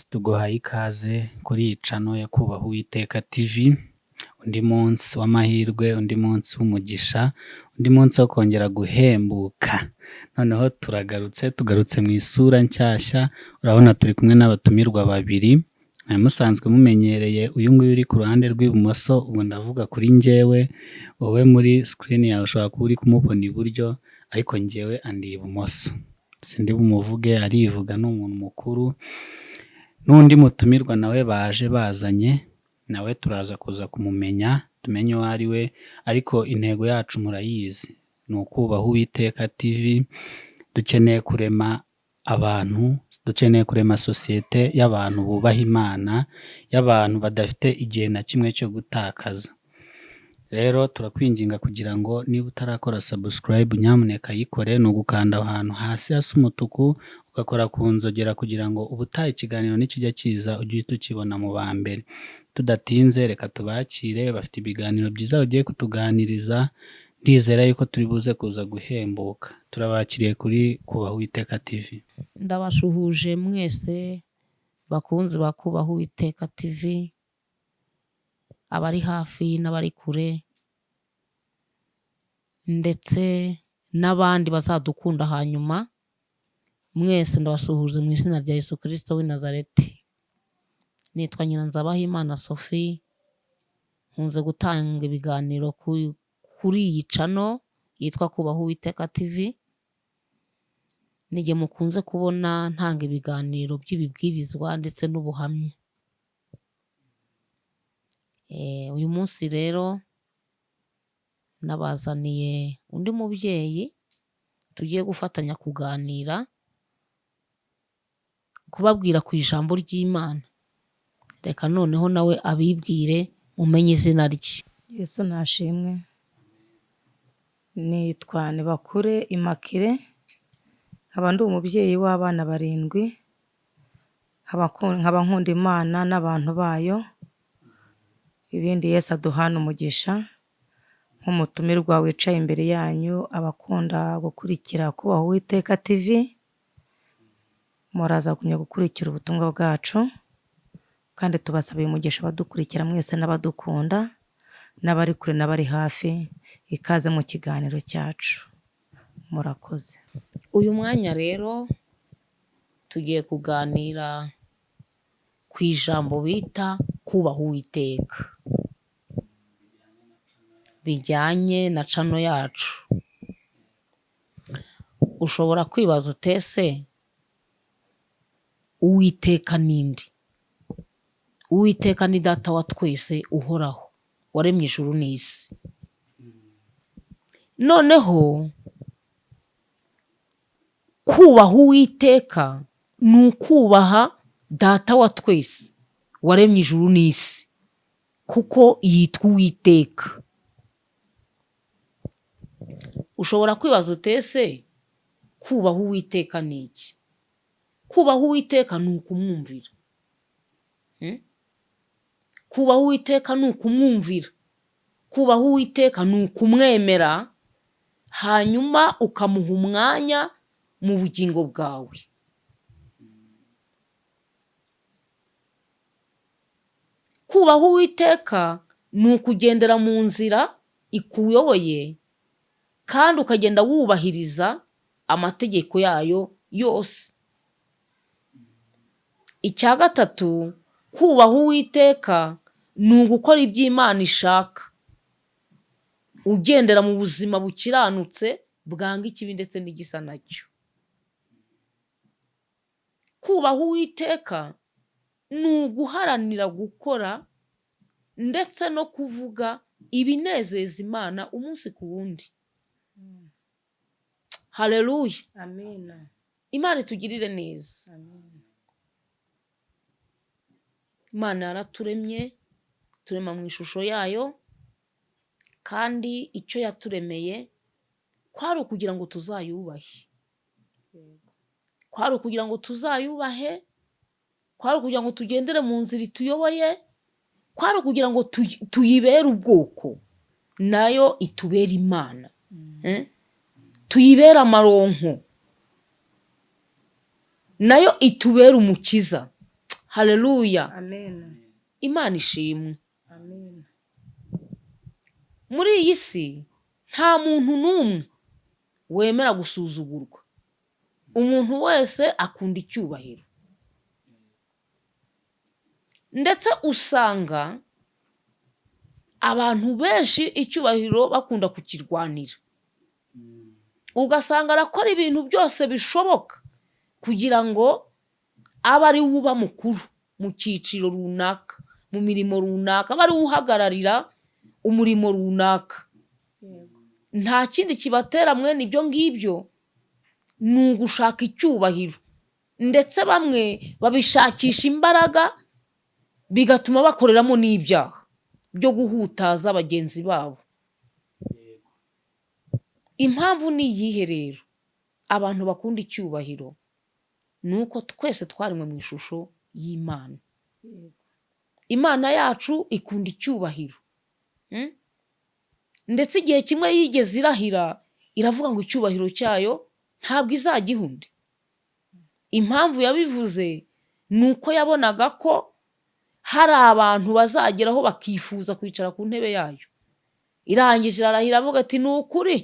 tuguhaye ikaze kuri iyi cano ya Kubaha Uwiteka TV, undi munsi w'amahirwe, undi munsi w'umugisha, undi munsi wo kongera guhembuka. Noneho tugarutse mu isura nshyashya, urabona turi kumwe n'abatumirwa babiri, musanzwe mumenyereye uyu nguyu uri ku ruhande rw'ibumoso, ubu ndavuga kuri njyewe, wowe muri screen yawe ushobora kuba uri kumubona iburyo, ariko njyewe andi ibumoso. Sindi bumuvuge, arivuga, ni umuntu mukuru. N'undi mutumirwa nawe bazanye, nawe turaza kuza kumumenya, tumenye uwo ari we, ariko intego yacu murayizi, ni ukubaha Uwiteka TV. Dukeneye kurema abantu, dukeneye kurema sosiyete y'abantu bubaha Imana, y'abantu badafite igihe na kimwe cyo gutakaza. Rero turakwinginga kugira ngo niba utarakora subscribe, nyamuneka yikore, ni ugukanda ahantu hasi hasa umutuku, ugakora ku nzogera kugira ngo ubutaha ikiganiro nikijya kiza ujye uhita ukibona mu ba mbere. Tudatinze reka tubakire, bafite ibiganiro byiza bagiye kutuganiriza, ndizera yuko turi buze kuza guhembuka. Turabakiriye kuri Kubaha Uwiteka TV. Ndabashuhuje mwese bakunzi ba Kubaha Uwiteka TV, abari hafi n'abari kure, ndetse n'abandi bazadukunda hanyuma. Mwese ndabasuhuje mu izina rya Yesu Kristo w'i Nazareti. Nitwa Nyiranzabahimana Sophie, nkunze gutanga ibiganiro kuri iyi cano yitwa Kubaha Uwiteka TV. Nige mukunze kubona ntanga ibiganiro by'ibibwirizwa ndetse n'ubuhamya. Uyu munsi rero nabazaniye undi mubyeyi tugiye gufatanya kuganira, kubabwira ku ijambo ry'Imana. Reka noneho nawe abibwire, mumenye izina rye. Yesu nashimwe. Nitwa Nibakure Immaculée, nkaba ndi umubyeyi w'abana 7, nkaba nkunda Imana n'abantu bayo. Ibindi Yesu aduhana umugisha. Nk'umutumirwa wicaye imbere yanyu, abakunda gukurikira Kubaha Uwiteka TV, muraza kumenya gukurikira ubutumwa bwacu, kandi tubasabiye umugisha abadukurikira mwese n'abadukunda, n'abari kure n'abari hafi. Ikaze mu kiganiro cyacu, murakoze. Uyu mwanya rero tugiye kuganira ku ijambo bita Kubaha Uwiteka, bijyanye na cano yacu. Ushobora kwibaza utese Uwiteka ninde? Uwiteka ni data wa twese uhoraho, waremye ijuru n'isi. Noneho kubaha Uwiteka ni ukubaha data wa twese waremye ijuru n'isi, kuko yitwa Uwiteka. Ushobora kwibaza utese kubaha Uwiteka ni iki? Kubaha Uwiteka ni ukumwumvira. Kubaha Uwiteka ni ukumwumvira. Kubaha Uwiteka ni ukumwemera, hanyuma ukamuha umwanya mu bugingo bwawe. Kubaha Uwiteka ni ukugendera mu nzira ikuyoboye, kandi ukagenda wubahiriza amategeko yayo yose. Icya gatatu, kubaha Uwiteka ni ugukora ibyo Imana ishaka, ugendera mu buzima bukiranutse bwanga ikibi ndetse n'igisa nacyo. Kubaha Uwiteka ni uguharanira gukora ndetse no kuvuga ibinezeza Imana umunsi ku wundi. Haleluya. Amina. Imana itugirire neza. Amen. Imana yaraturemye, turema mu ishusho yayo, kandi icyo yaturemeye kwari ukugira ngo tuzayubahe. Kwari ukugira ngo tuzayubahe, kwari ukugira ngo tugendere mu nzira ituyoboye, kwari ukugira ngo tuyibere ubwoko, nayo itubere Imana. Tuyibere amaronko, nayo itubere umukiza. haleluya, amen, imana ishimwe. amen, Muri iyi si nta muntu n'umwe wemera gusuzugurwa. Umuntu wese akunda icyubahiro, ndetse usanga abantu benshi icyubahiro bakunda kukirwanira. Ugasanga arakora ibintu byose bishoboka kugira ngo abe ari we uba mukuru mu cyiciro runaka, mu mirimo runaka, abe ari we uhagararira umurimo runaka. Nta kindi kibatera mwene ibyo ngibyo, ni ugushaka icyubahiro, ndetse bamwe babishakisha imbaraga, bigatuma bakoreramo n'ibyaha byo guhutaza bagenzi babo. Impamvu ni iyihe rero? Abantu bakunda icyubahiro ni uko twese twaremwe mu ishusho y'Imana. Imana yacu ikunda icyubahiro, ndetse igihe kimwe yigeze irahira iravuga ngo icyubahiro cyayo ntabwo izagiha undi. Impamvu yabivuze ni uko yabonaga ko hari abantu bazageraho bakifuza kwicara ku ntebe yayo. Irangije irarahira avuga ati ni ukuri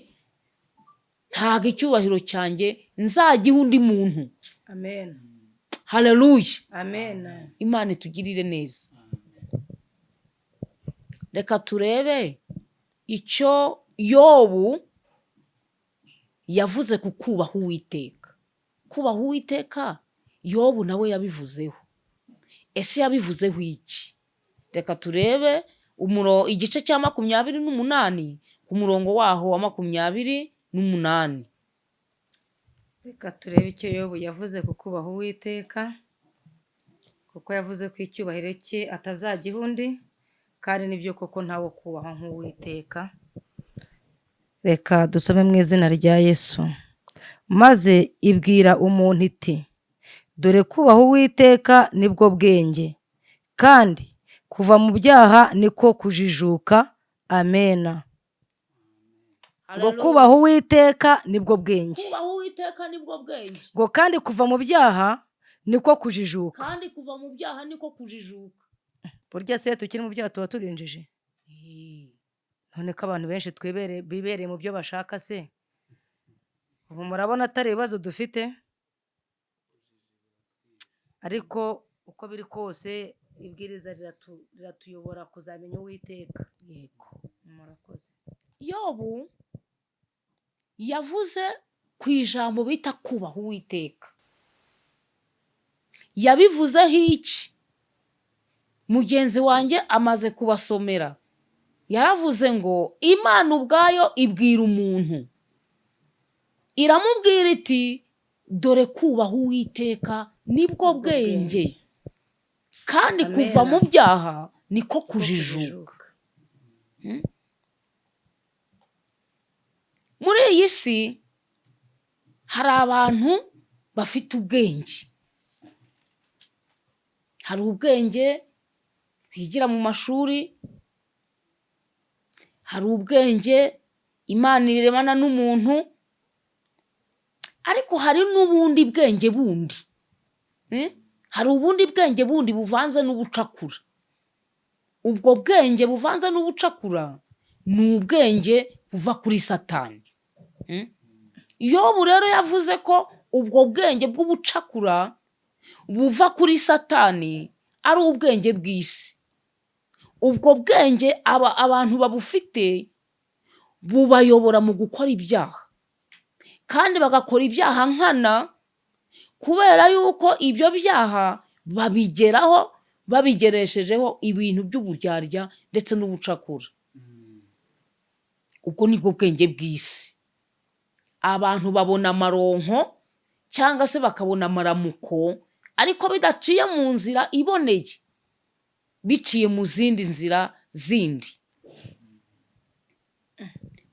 ntabwo icyubahiro cyanjye nzagiha undi muntu. amen, haleluya, amen, imana itugirire neza. Reka turebe icyo Yobu yavuze ku kubaha Uwiteka. Kubaha Uwiteka Yobu nawe yabivuzeho. Ese yabivuzeho iki? Reka turebe igice cya 28 ku murongo waho wa 28. reka turebe icyo Yobu yavuze ku kubaha Uwiteka, kuko yavuze ko icyubahiro cye atazagiha undi, kandi nibyo koko ntawo kubaha nk'Uwiteka. Reka dusome mu izina rya Yesu. Maze ibwira umuntu iti, dore kubaha Uwiteka nibwo bwenge, kandi kuva mu byaha niko kujijuka. Amena. Ngo kubaha Uwiteka nibwo bwenge, Kubaha Uwiteka nibwo bwenge, ngo kandi kuva mu byaha niko kujijuka. kandi kuva mu byaha niko kujijuka. Burya se iyo tukiri mu byaha tuba turinjije? None ko abantu benshi bibereye mu byo bashaka se, ubu murabona atari ibibazo dufite? Ariko uko biri kose ibwiriza riratuyobora kuzamenya Uwiteka. Yego. Murakoze. Yobu yavuze ku ijambo bita kubaha Uwiteka. Yabivuzeho iki? Mugenzi wanjye amaze kubasomera. Yaravuze ngo Imana ubwayo ibwira umuntu, iramubwira iti dore kubaha Uwiteka nibwo bwenge, kandi kuva mu byaha niko kujijuka. Muri iyi si hari abantu bafite ubwenge. Hari ubwenge bigira mu mashuri, hari ubwenge Imana iremana n'umuntu, ariko hari n'ubundi bwenge bundi. Hari ubundi bwenge bundi buvanze n'ubucakura. Ubwo bwenge buvanze n'ubucakura ni ubwenge buva kuri Satani. Yobu rero yavuze ko ubwo bwenge bw'ubucakura buva kuri Satani ari ubwenge bw'isi. Ubwo bwenge abantu babufite bubayobora mu gukora ibyaha, kandi bagakora ibyaha nkana, kubera yuko ibyo byaha babigeraho babigereshejeho ibintu by'uburyarya ndetse n'ubucakura. Ubwo nibwo bwenge bw'isi. Abantu babona amaronko cyangwa se bakabona amaramuko, ariko bidaciye mu nzira iboneye, biciye mu zindi nzira zindi.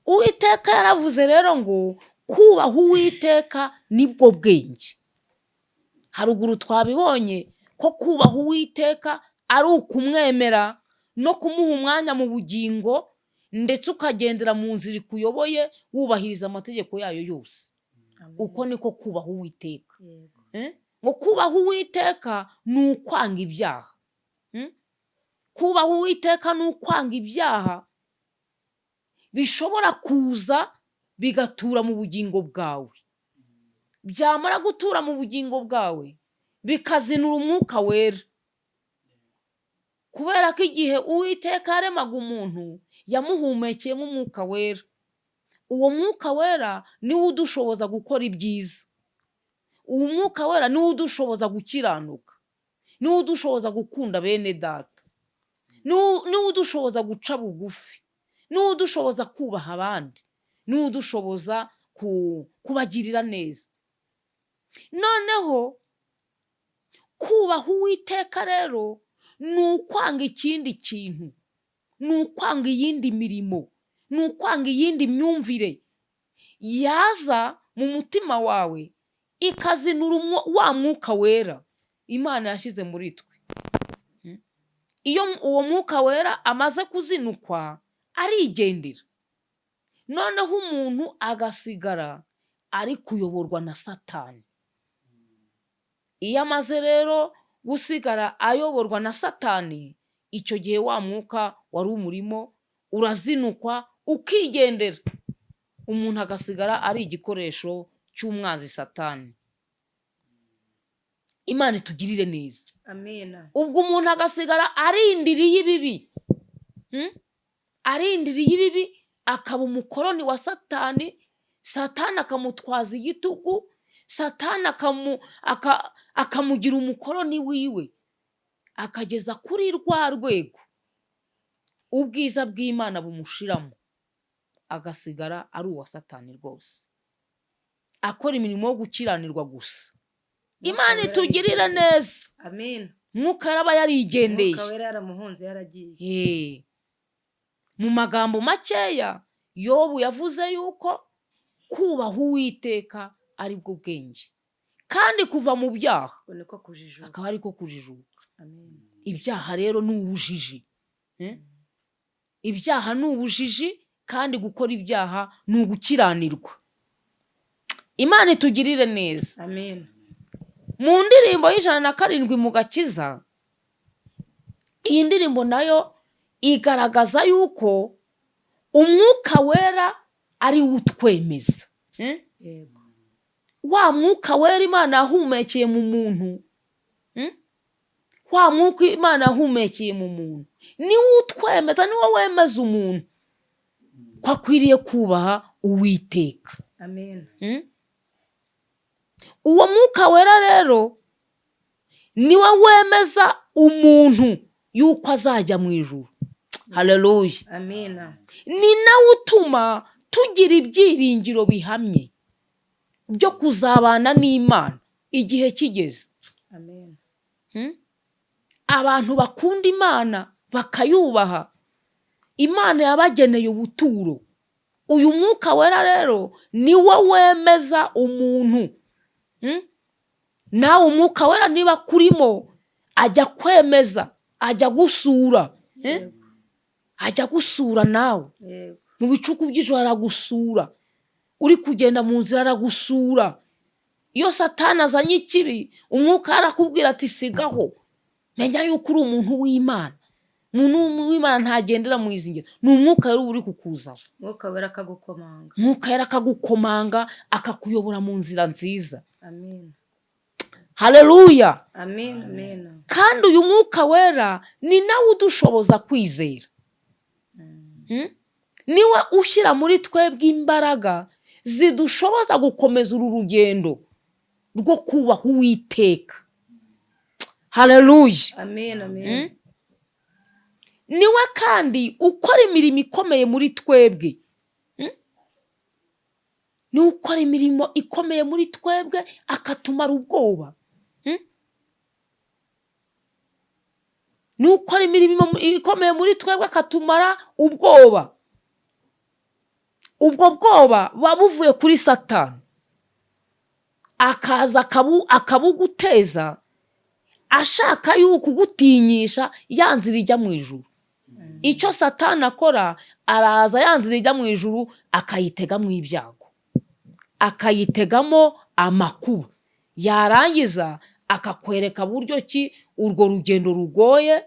Uwiteka yaravuze rero ngo kubaha Uwiteka nibwo bwenge. Haruguru twabibonye ko kubaha Uwiteka ari ukumwemera no kumuha umwanya mu bugingo, ndetse ukagendera mu nzira ikuyoboye wubahiriza amategeko yayo yose. Uko niko kubaha Uwiteka. ngo kubaha Uwiteka ni ukwanga ibyaha. Kubaha Uwiteka ni ukwanga ibyaha bishobora kuza bigatura mu bugingo bwawe, byamara gutura mu bugingo bwawe bikazinura umwuka wera. Kubera ko igihe Uwiteka yaremaga umuntu yamuhumekeyemo umwuka wera. Uwo mwuka wera niwo udushoboza gukora ibyiza. Uwo mwuka wera niwo udushoboza gukiranuka, niwo udushoboza gukunda bene data, niwo udushoboza guca bugufi, niwo udushoboza kubaha abandi, niwo udushoboza kubagirira neza. Noneho kubaha Uwiteka rero ni ukwanga ikindi kintu, ni ukwanga iyindi mirimo, ni ukwanga iyindi myumvire yaza mu mutima wawe ikazinura wa mwuka wera Imana yashyize muri twe. Iyo uwo mwuka wera amaze kuzinukwa arigendera, noneho umuntu agasigara ari kuyoborwa na Satani. Iyo amaze rero gusigara ayoborwa na Satani, icyo gihe wa mwuka wari umurimo urazinukwa ukigendera, umuntu agasigara ari igikoresho cy'umwanzi Satani. Imana itugirire neza. Amina. Ubwo umuntu agasigara arindiriye ibibi, arindiriye ibibi, akaba umukoroni wa Satani. Satani akamutwaza igitugu, Satani akamugira umukoroni wiwe, akageza kuri rwa rwego ubwiza bw'Imana bumushiramo, agasigara ari uwa Satani rwose, akora imirimo yo gukiranirwa gusa. Imana itugirire neza. Amen. Mwuka yaraba yarigendeye. Mwuka wera yaramuhunze yaragiye. Mu magambo makeya Yobu yavuze yuko kubaha Uwiteka ari bwo bwenge, kandi kuva mu byaha akaba ari ko kujijuka. Ibyaha rero ni ubujiji. Ibyaha ni ubujiji, kandi gukora ibyaha ni ugukiranirwa. Imana itugirire neza. Amen. Mu ndirimbo y'107 mu Gakiza, iyi ndirimbo nayo igaragaza yuko umwuka wera ari utwemeza. Yego. Wa mwuka wera Imana yahumekeye mu muntu, wa mwuka Imana yahumekeye mu muntu niwo utwemeza, niwo wemeza umuntu ko akwiriye kubaha Uwiteka. Amen. Uwo mwuka wera rero niwe wemeza umuntu yuko azajya mu ijuru. Haleluya. Amina. Ni nawe utuma tugira ibyiringiro bihamye byo kuzabana n'Imana igihe kigeze. Amen. Abantu bakunda Imana bakayubaha, Imana yabageneye ubuturo. Uyu mwuka wera rero niwe wemeza umuntu. Nawe umwuka wera niba kurimo ajya kwemeza, ajya gusura. Ajya gusura nawe. Mu bicuku by'ijoro aragusura, uri kugenda mu nzira aragusura. Iyo Satani azanye ikibi, umwuka arakubwira ati sigaho, menya yuko uri umuntu w'Imana. Umuntu w'Imana ntagendera mu izingiro, ni umwuka wera uri kukuzaho. Mwuka wera akagukomanga. Mwuka wera akagukomanga, akakuyobora mu nzira nziza. Amen. Haleluya. Amen. Amen. Kandi uyu mwuka wera ni nawe udushoboza kwizera. Niwe ushyira muri twebwe imbaraga zidushoboza gukomeza uru rugendo rwo kubaha Uwiteka. Haleluya. Amen. Amen. Niwe kandi ukora imirimo ikomeye muri twebwe. Niwe ukora imirimo ikomeye muri twebwe akatumara ubwoba. Niwe ukora imirimo ikomeye muri twebwe akatumara ubwoba. Ubwo bwoba buba buvuye kuri Satani, akaza akabuguteza ashaka yuko ugutinyisha ya nzira ijya mu ijuru. Icyo Satani akora, araza ya nzira ijya mu ijuru akayitegamo ibyago, akayitegamo amakuba, yarangiza akakwereka buryo ki urwo rugendo rugoye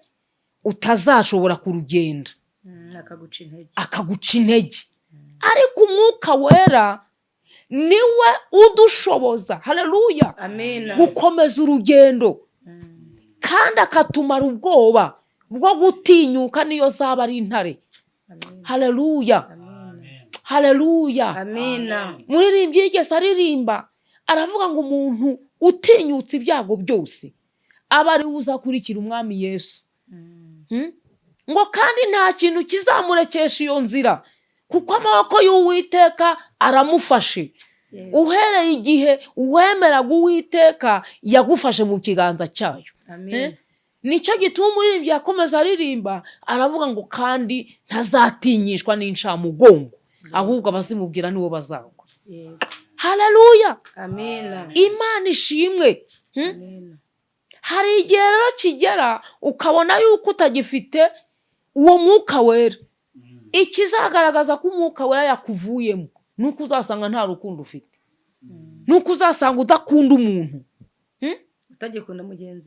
utazashobora kurugenda, akaguca intege. Ariko umwuka wera niwe udushoboza, haleluya, gukomeza urugendo, kandi akatumara ubwoba bwo gutinyuka niyo zaba ari intare. Haleluya, haleluya. Muririmbyi yigeze aririmba aravuga ngo umuntu utinyutse ibyago byose aba ari uzakurikira umwami Yesu. Ngo kandi nta kintu kizamurekesha iyo nzira, kuko amaboko y'Uwiteka aramufashe. Uhereye igihe uwemeraga Uwiteka yagufashe mu kiganza cyayo. Nicyo gituma umuririmbyi yakomeza aririmba aravuga ngo kandi ntazatinyishwa n'incamugongo, ahubwo abazimubwira nibo bazagwa. Haleluya, Imana ishimwe. Hari igihe rero kigera ukabona yuko utagifite uwo mwuka wera. Ikizagaragaza ko umwuka wera yakuvuyemo nuko uzasanga nta rukundo ufite, nuko uzasanga udakunda umuntu,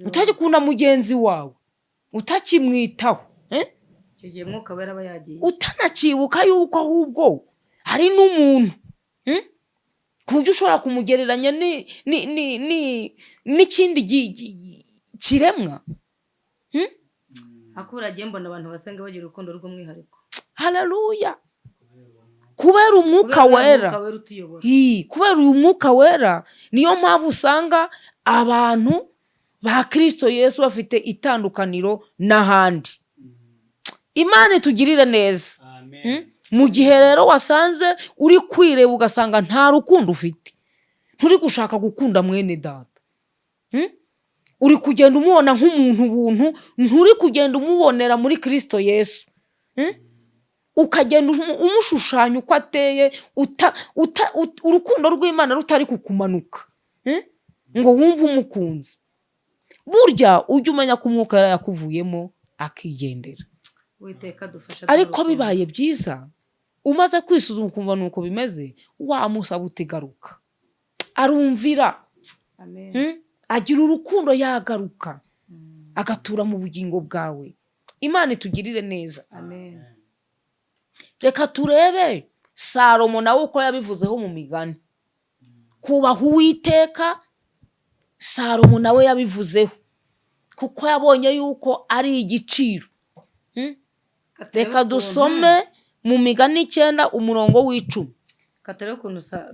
utagikunda mugenzi wawe, utakimwitaho, utanakibuka yuko ahubwo hari n'umuntu, ku buryo ushobora kumugereranya n'ikindi kiremwa. Akuragiye mbona abantu basenga bagira urukundo rw'umwihariko. Haleluya, kubera umwuka wera. Kubera uyu mwuka wera niyo mpamvu usanga abantu ba Kristo Yesu bafite itandukaniro n'ahandi. Imana itugirire neza. Mu gihe rero wasanze uri kwireba ugasanga nta rukundo ufite, nturi gushaka gukunda mwene data, uri kugenda umubona nk'umuntu buntu, nturi kugenda umubonera muri Kristo Yesu, ukagenda umushushanya uko ateye, urukundo rw'Imana rutari kukumanuka ngo wumve umukunzi. Burya ujye umenya ko umwuka yari yakuvuyemo akigendera. Ariko bibaye byiza umaze kwisuzuma ukumva nuko bimeze, wamusaba utigaruka, arumvira, agira urukundo, yagaruka agatura mu bugingo bwawe. Imana itugirire neza. Reka turebe Salomo nawe uko yabivuzeho mu migani. Kubaha Uwiteka Salomo nawe yabivuzeho, kuko yabonye yuko ari igiciro. Reka dusome mu migani 9 umurongo w'10.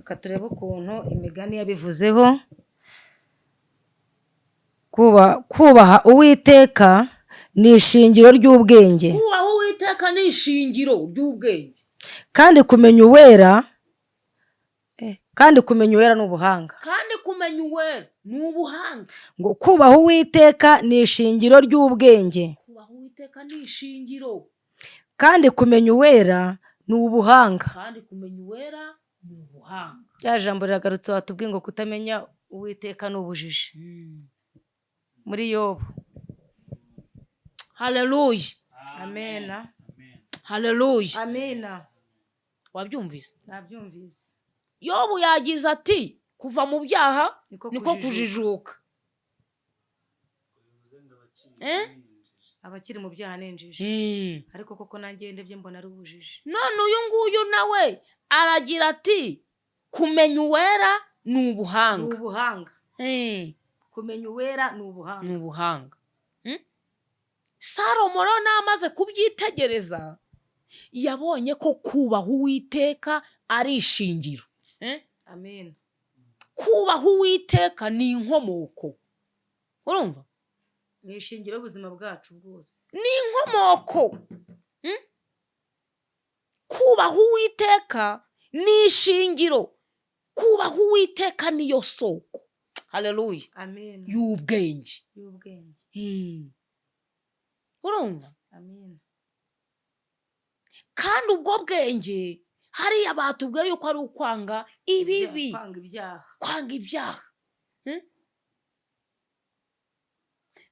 Katurebe ukuntu imigani yabivuzeho. Kubaha Uwiteka ni ishingiro ry'ubwenge. Kubaha Uwiteka ni ishingiro ry'ubwenge. Kandi kumenya uwera n'ubuhanga. Kandi kumenya uwera n'ubuhanga. Ngo kubaha Uwiteka ni ishingiro ry'ubwenge. Kubaha Uwiteka ni ishingiro. Kandi kumenya uwera n'ubuhanga. Kandi kumenya uwera n'ubuhanga. Rya jambo riragarutse watubwiye ngo kutamenya Uwiteka n'ubujiji. Muri Yobu. Haleluya. Amena. Haleluya. Amena. Wabyumvise? Nabyumvise. Yobu yagize ati kuva mu byaha niko kujijuka. Abakiri mu byaha n'injiji. Ariko koko nanjye ndebye mbona ari ubujiji. None uyu nguyu nawe aragira ati kumenya uwera n'ubuhanga. N'ubuhanga. Kumenya uwera n'ubuhanga. N'ubuhanga. Salomo rero namaze kubyitegereza yabonye ko kubaha Uwiteka ari ishingiro. Amen. Kubaha Uwiteka ni inkomoko. Urumva? Ni ishingiro y'ubuzima bwacu bwose. Ni inkomoko. Kubaha Uwiteka ni ishingiro. Kubaha Uwiteka niyo soko. Haleluya. Amen. Y'ubwenge. Urumva? Amen. Kandi ubwo bwenge hariya batubwiye yuko ari ukwanga ibibi, kwanga ibyaha.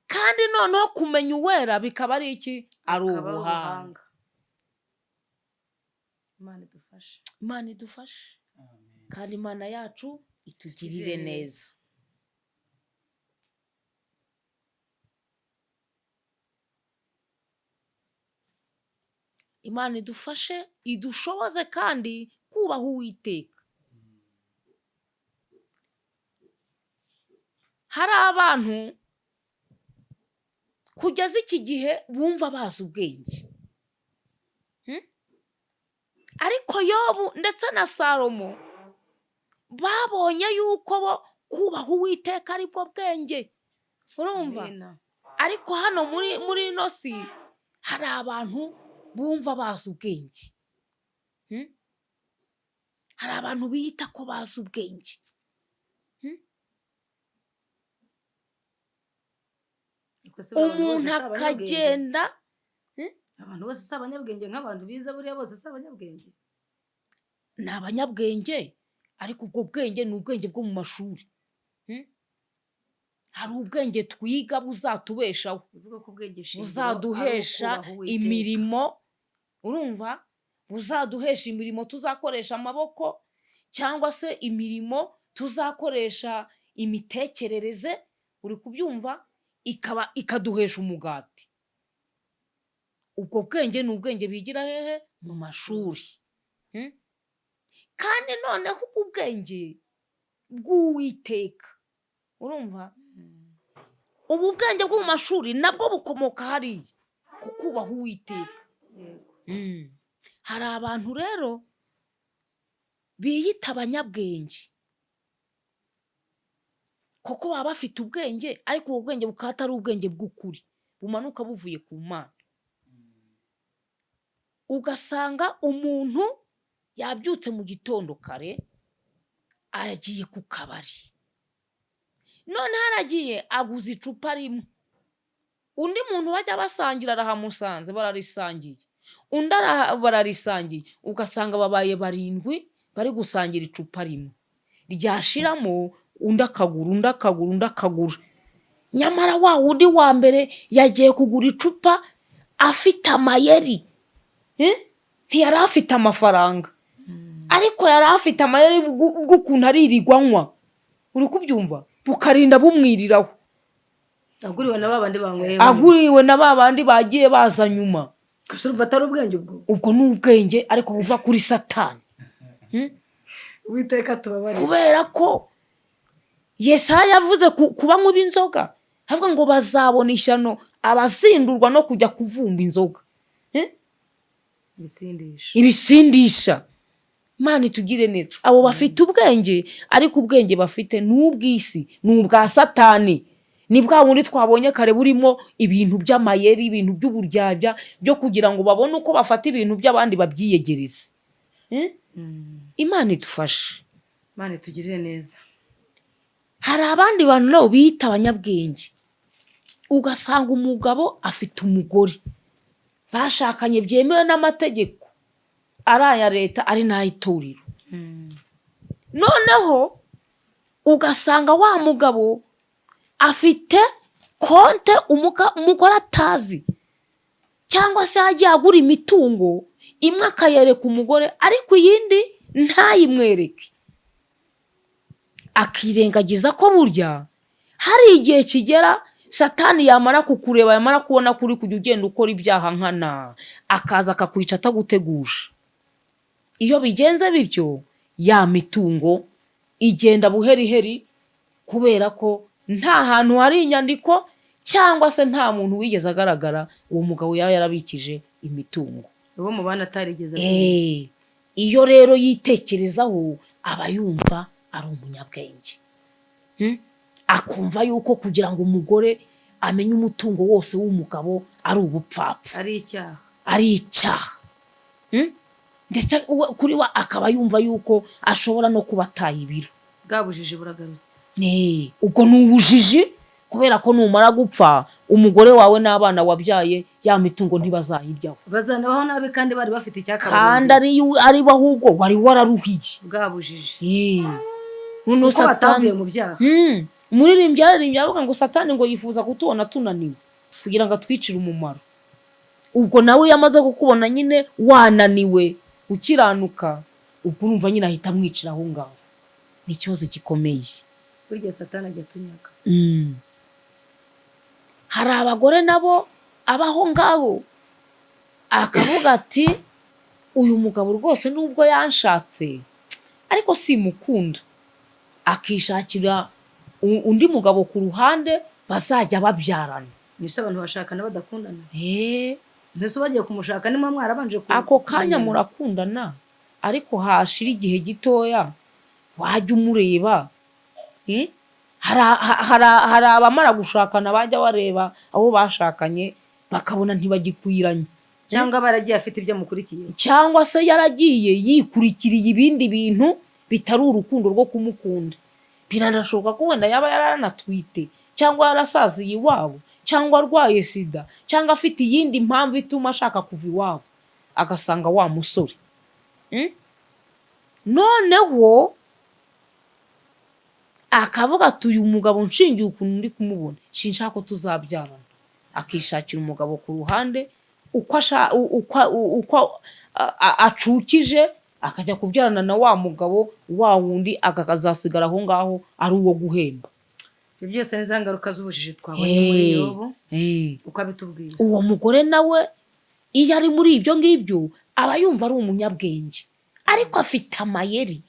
Kandi noneho kumenya uwera bikaba ari iki? Ari ubuhanga. Imana idufashe. Imana idufashe. Kandi Imana yacu itugirire neza. Imana idufashe idushoboze kandi kubaha Uwiteka. Hari abantu kugeza iki gihe bumva bazi ubwenge, ariko Yobu ndetse na Salomo babonye yuko bo kubaha Uwiteka ari bwo bwenge. Urumva? Ariko hano muri ino si hari abantu bumva bazi ubwenge, hari abantu biyita ko bazi ubwenge. Umuntu akagenda, abantu bose si abanyabwenge nk'abantu bize buriya bose si abanyabwenge. ni abanyabwenge, ariko ubwo bwenge ni ubwenge bwo mu mashuri. Hari ubwenge twiga buzatubeshaho, buzaduhesha imirimo. Urumva? Buzaduhesha imirimo tuzakoresha amaboko, cyangwa se imirimo tuzakoresha imitekerereze. Uri kubyumva? Ikaduhesha umugati. Ubwo bwenge ni ubwenge bigira hehe? Mu mashuri. Kandi noneho ubwenge bw'Uwiteka, urumva, ubu bwenge bwo mu mashuri nabwo bukomoka hariya ku kubaha Uwiteka. Hari abantu rero biyita abanyabwenge koko baba bafite ubwenge, ariko ubu bwenge bukaba atari ubwenge bw'ukuri bumanuka buvuye ku Mana. Ugasanga umuntu yabyutse mu gitondo kare agiye ku kabari, none haragiye aguze icupa rimwe. Undi muntu bajya basangira arahamusanze bararisangiye, undi bararisangiye, ugasanga babaye 7 bari gusangira icupa rimwe. Ryashiramo undi akagura. Nyamara wa wundi wa mbere yagiye kugura icupa afite amayeri, ntiyari afite amafaranga, ariko yari afite amayeri bw'ukuntu aririrwanywa. Uri kubyumva? Bukarinda bumwiriraho. Aguriwe na babandi bagiye baza nyuma. Gusa urumva atari ubwenge ubwo? Ubwo ni ubwenge ariko buva kuri Satani. Uwiteka tubabarire. Kubera ko Yesaya yavuze ku banywi b'inzoga, avuga ngo bazabona ishyano abazindurwa no kujya kuvumba inzoga. Ibisindisha. Imana itugire neza. Abo bafite ubwenge, ariko ubwenge bafite ni ubw'isi, ni ubwa Satani. Ni bwa bundi twabonye kare burimo ibintu by'amayeri, ibintu by'uburyarya, byo kugira ngo babone uko bafata ibintu by'abandi babyiyegereze. Imana idufashe. Imana itugirire neza. Hari abandi bantu nabo biyita abanyabwenge. Ugasanga umugabo afite umugore bashakanye byemewe n'amategeko, ari aya leta ari n'ay'itorero. Noneho ugasanga wa mugabo afite konte umugore atazi, cyangwa se yagiye agura imitungo imwe akayereka umugore, ariko iyindi ntayimwereke. Akirengagiza ko burya hari igihe kigera Satani yamara kukureba, yamara kubona kuri kujya ugenda ukora ibyaha nkana, akaza akakwica ataguteguje. Iyo bigenze bityo, ya mitungo igenda buheriheri, kubera ko nta hantu hari inyandiko cyangwa se nta muntu wigeze agaragara uwo mugabo yaba yarabikije imitungo. Uwo mu bana atarigeze. Iyo rero yitekerezaho aba yumva ari umunyabwenge. Akumva yuko kugira ngo umugore amenye umutungo wose w'umugabo ari ubupfapfa, ari icyaha. Ndetse kuri we akaba yumva yuko ashobora no kuba ataye ibiro. Bwa bujiji buragarutse. Ubwo ni ubujiji, kubera ko numara gupfa umugore wawe n'abana wabyaye ya mitungo ntibazayiryaho. Bazanabaho nabi kandi bari bafite icyakabari. Kandi ari bahubwo wari wararuhiye. Bwa bujiji. Nuno Satani mu byaha. Umuririmbyi yaririmbye avuga ngo Satani ngo yifuza kutubona tunaniwe kugira ngo atwicire umumaro. Ubwo nawe yamaze kukubona nyine wananiwe ukiranuka, ubwo urumva nyine ahita amwicira aho ngaho. Ni ikibazo gikomeye. Burya Satani ajya tunyaga. Hari abagore nabo abaho ngaho akavuga ati uyu mugabo rwose nubwo yanshatse ariko simukunda, akishakira undi mugabo ku ruhande bazajya babyarana. Nise abantu bashakana badakundana. Mbese bagiye kumushaka nimwe mwarabanje ako kanya murakundana, ariko hashira igihe gitoya wajya umureba. Hari abamara gushakana bajya bareba abo bashakanye bakabona ntibagikwiranye, cyangwa baragiye afite ibyo mukurikiye, cyangwa se yaragiye yikurikiriye ibindi bintu bitari urukundo rwo kumukunda. Biranashoboka ko wenda yaba yaranatwite, cyangwa yarasaziye iwabo, cyangwa arwaye sida, cyangwa afite iyindi mpamvu ituma ashaka kuva iwabo, agasanga wa musore. Noneho akavuga ati uyu mugabo nshingiye ukuntu ndi kumubona sinshaka ko tuzabyarana, akishakira umugabo ku ruhande uko acukije, akajya kubyarana na wa mugabo wa wundi, akazasigara aho ngaho ari uwo guhemba. Ibyo byose ni za ngaruka z'ubujiji twabonye muri Yobu, uko abitubwira. Uwo mugore nawe iyo ari muri ibyo ngibyo aba yumva ari umunyabwenge, ariko afite amayeri.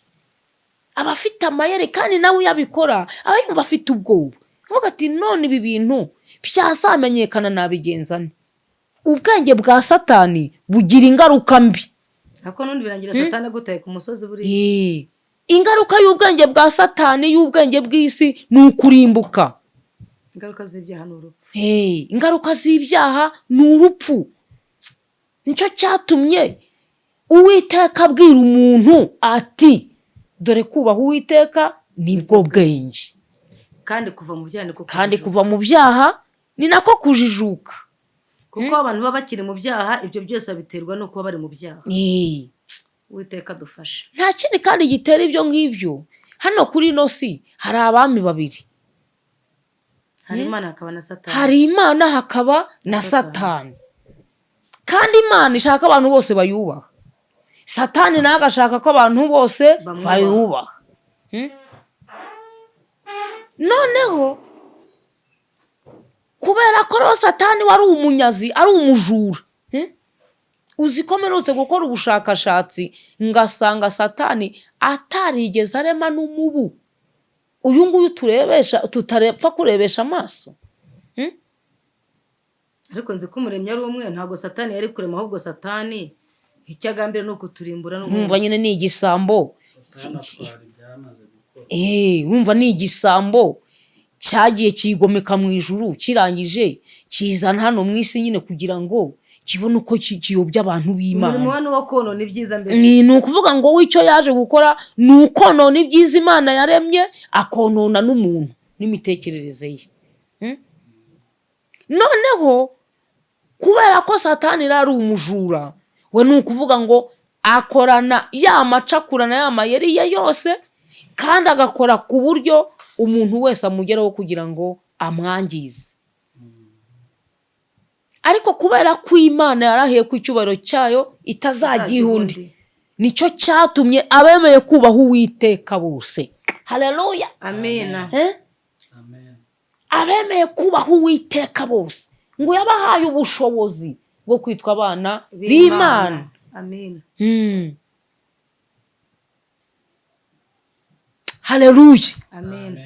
Aba afite amayeri kandi nawe iyo abikora aba yumva afite ubwoba. Avuga ati none ibi bintu byazamenyekana nabigenza nte? Ubwenge bwa Satani bugira ingaruka mbi. Ako nundi birangira Satani gutaye ku musozi buri. Ingaruka y'ubwenge bwa Satani, y'ubwenge bw'isi, ni ukurimbuka. Ingaruka z'ibyaha ni urupfu. Ingaruka z'ibyaha ni urupfu. Nicyo cyatumye Uwiteka abwira umuntu ati dore kubaha Uwiteka nibwo bwenge, kandi kuva mu byaha ni nako kujijuka. Kuko abantu baba bakiri mu byaha, ibyo byose babiterwa no kuba bari mu byaha. Uwiteka dufashe. Nta kindi kandi gitera ibyo ngibyo. Hano kuri ino si hari abami babiri, hari Imana hakaba na Satani. Hari Imana hakaba na Satani. Kandi Imana ishaka abantu bose bayubaha, Satani nawe agashaka ko abantu bose bayubaha. Noneho kubera ko rero Satani wari umunyazi, ari umujura, uzi ko mperutse gukora ubushakashatsi ngasanga Satani atarigeze arema n'umubu uyu nguyu tutarepfa kurebesha amaso. Ariko nzi ko umuremyi ari umwe, ntabwo Satani yari kurema, ahubwo Satani icyo agambira ni ukuturimbura. Wumva nyine ni igisambo. Wumva ni igisambo cyagiye kigomeka mu ijuru, kirangije kizana hano mu isi nyine kugira ngo kibone uko kiyobya abantu b'Imana. Umurimo wo konona ibyiza mbese. Ni ukuvuga ngo w'icyo yaje gukora ni ukonona ibyiza Imana yaremye, akonona n'umuntu n'imitekerereze ye. Noneho kubera ko Satani ari umujura, we ni ukuvuga ngo akorana ya macakurana ya mayeri ye yose, kandi agakora ku buryo umuntu wese amugeraho kugira ngo amwangize. Ariko kubera ko Imana yarahiye ku icyubahiro cyayo itazagiha undi, nicyo cyatumye abemeye kubaha Uwiteka bose. Haleluya. Amena. Abemeye kubaha Uwiteka bose ngo yabahaye ubushobozi bwo kwitwa abana b'Imana. Amen. Haleluya. Amen.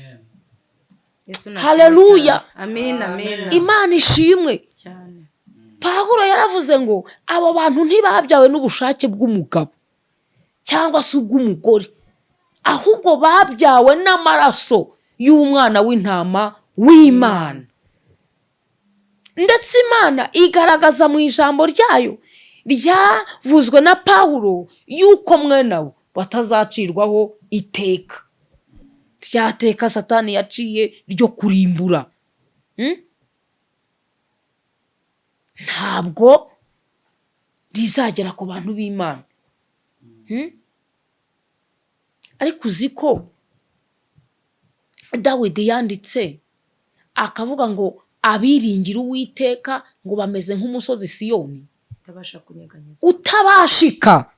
Haleluya. Amen. Amen. Imana ishimwe. Pawulo yaravuze ngo abo bantu ntibabyawe n'ubushake bw'umugabo cyangwa se ubw'umugore, ahubwo babyawe n'amaraso y'umwana w'intama w'Imana. Ndetse Imana igaragaza mu ijambo ryayo ryavuzwe na Pawulo yuko mwenawe batazacirwaho iteka, rya teka Satani yaciye ryo kurimbura. Ntabwo rizagera ku bantu b'Imana. Ariko uzi ko Dawidi yanditse akavuga ngo abiringira Uwiteka ngo bameze nk'umusozi Siyoni utabashika.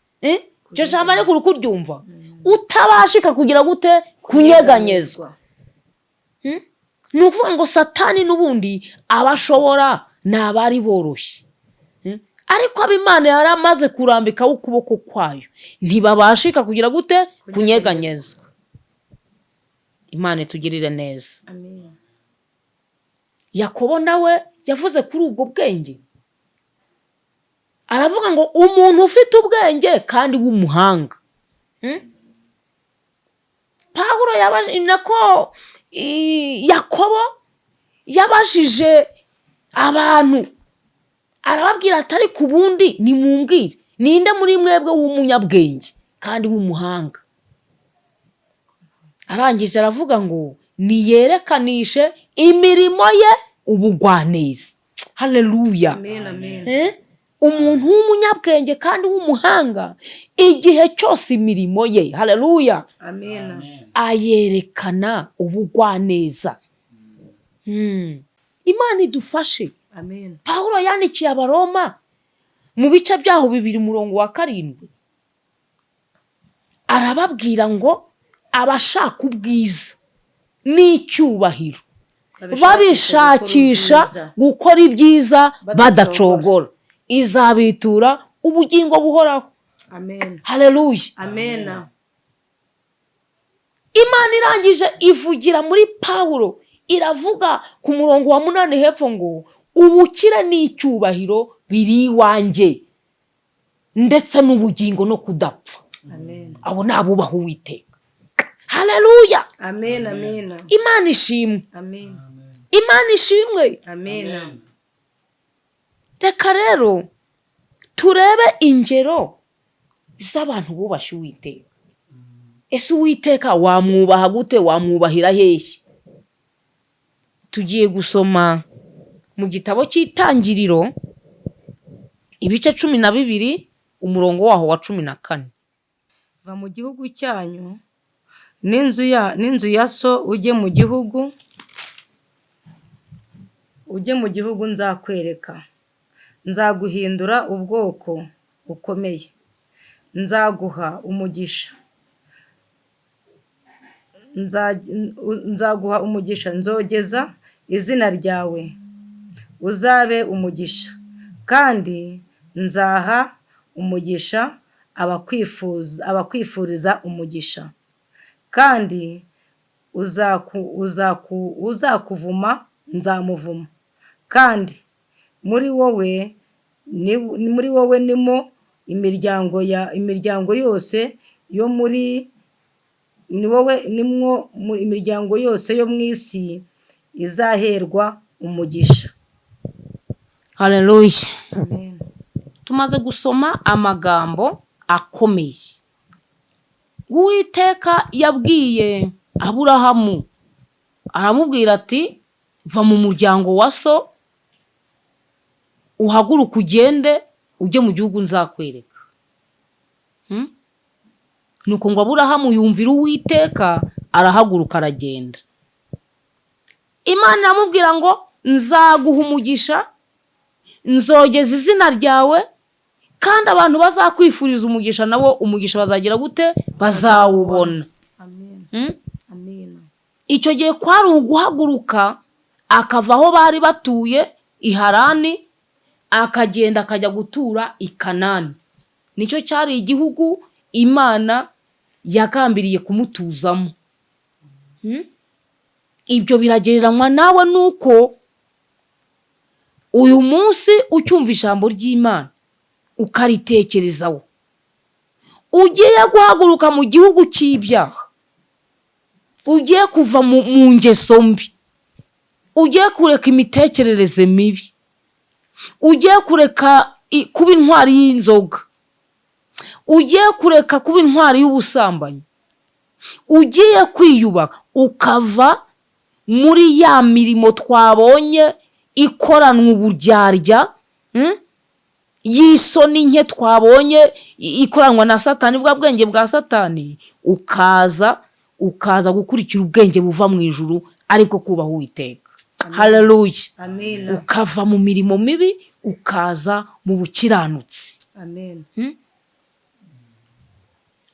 Icyo jambo ariko uri kuryumva, utabashika kugira gute? Kunyeganyezwa. Ni ukuvuga ngo Satani n'ubundi abashobora ni abari boroshye, ariko ab'Imana yari amaze kurambikaho ukuboko kwayo ntibabashika kugira gute kunyeganyezwa. Imana itugirire neza. Yakobo nawe yavuze kuri ubwo bwenge, aravuga ngo umuntu ufite ubwenge kandi w'umuhanga. Pawulo Yakobo yabajije abantu, arababwira ati ariko ubundi nimumbwire ninde muri mwebwe w'umunyabwenge kandi w'umuhanga. Arangije aravuga ngo niyerekanishe imirimo ye ubugwaneza. Haleluya. Umuntu w'umunyabwenge kandi w'umuhanga igihe cyose imirimo ye, haleluya, ayerekana ubugwaneza. Imana idufashe. Pawulo yandikiye Abaroma mu bice byaho 2:7 arababwira ngo abashaka ubwiza n'icyubahiro babishakisha gukora ibyiza badacogora, izabitura ubugingo buhoraho. Haleluya. Imana irangije ivugira muri Pawulo, iravuga ku murongo wa 8 hepfo ngo ubukire n'icyubahiro biri iwanjye ndetse n'ubugingo no kudapfa. Abo ni abubaha Uwiteka. Haleluya. Imana ishimwe. Imana ishimwe. Reka rero turebe ingero z'abantu bubashye Uwiteka. Ese Uwiteka wamwubaha gute? Wamwubahira hehe? Tugiye gusoma mu gitabo cy'Itangiriro ibice 12 umurongo waho wa 14. Va mu gihugu cyanyu n'inzu ya so ujye mu gihugu nzakwereka. Nzaguhindura ubwoko bukomeye, nzaguha umugisha, nzogeza izina ryawe, uzabe umugisha, kandi nzaha umugisha abakwifuriza umugisha, kandi uzakuvuma nzamuvuma, kandi muri wowe nimo imiryango yose yo imiryango yose yo mu isi izaherwa umugisha. Haleluya. Tumaze gusoma amagambo akomeye Uwiteka yabwiye Aburahamu, aramubwira ati va mu muryango wa so uhaguruka ugende ujye mu gihugu nzakwereka. Nuko ngo Aburahamu yumvira Uwiteka, arahaguruka aragenda. Imana iramubwira ngo nzaguha umugisha, nzogeza izina ryawe, kandi abantu bazakwifuriza umugisha nabo umugisha bazagira gute? Bazawubona. Icyo gihe kwari uguhaguruka akava aho bari batuye i Harani akagenda akajya gutura i Kanani. Nicyo cyari igihugu Imana yagambiriye kumutuzamo. Ibyo biragereranywa nawe nuko uyu munsi ucyumva ijambo ry'Imana ukaritekerezaho, ugiye guhaguruka mu gihugu cy'ibyaha, ugiye kuva mu ngeso mbi, ugiye kureka imitekerereze mibi, ugiye kureka kuba intwari y'inzoga, ugiye kureka kuba intwari y'ubusambanyi, ugiye kwiyubaka ukava muri ya mirimo twabonye ikoranwa uburyarya, y'isoni nke twabonye ikoranwa na Satani, bwa bwenge bwa Satani, ukaza gukurikira ubwenge buva mu ijuru, ariko kubaha Uwiteka. Haleluya. Ukava mu mirimo mibi ukaza mu bukiranutsi.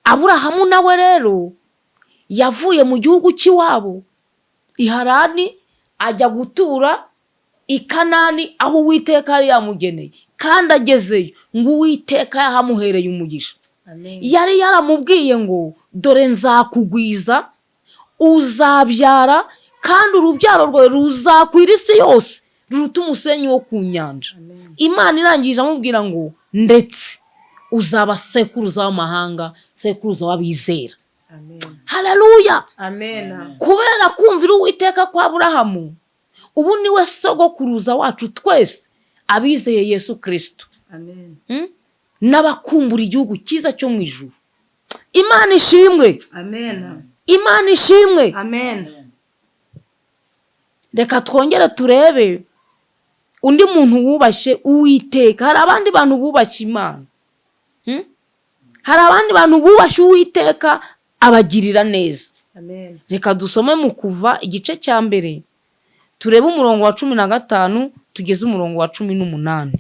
Aburahamu nawe rero yavuye mu gihugu cy'iwabo i Harani ajya gutura i Kanani aho Uwiteka yari yamugeneye. kandi agezeyo ngo Uwiteka yahamuhereye umugisha. Amen. Yari yaramubwiye ngo dore nzakugwiza, uzabyara kandi urubyaro rwawe ruzakwira isi yose ruruta umusenyi wo ku nyanja. Imana irangije amubwira ngo ndetse uzaba sekuruza w'amahanga, sekuruza w'abizera. Haleluya. Amen. Kubera kumvira Uwiteka kwa Aburahamu, ubu niwe sogokuruza wacu twese abizeye Yesu Kristo. Amen. N'abakumbura igihugu cyiza cyo mu ijuru. Imana ishimwe. Amen. Imana ishimwe. Amen. Reka twongere turebe undi muntu wubashye Uwiteka. Hari abandi bantu bubashye Imana. Hari abandi bantu bubashye Uwiteka abagirira neza. Amen. Reka dusome mu Kuva igice cya mbere turebe umurongo wa 15 tugeze umurongo wa 18.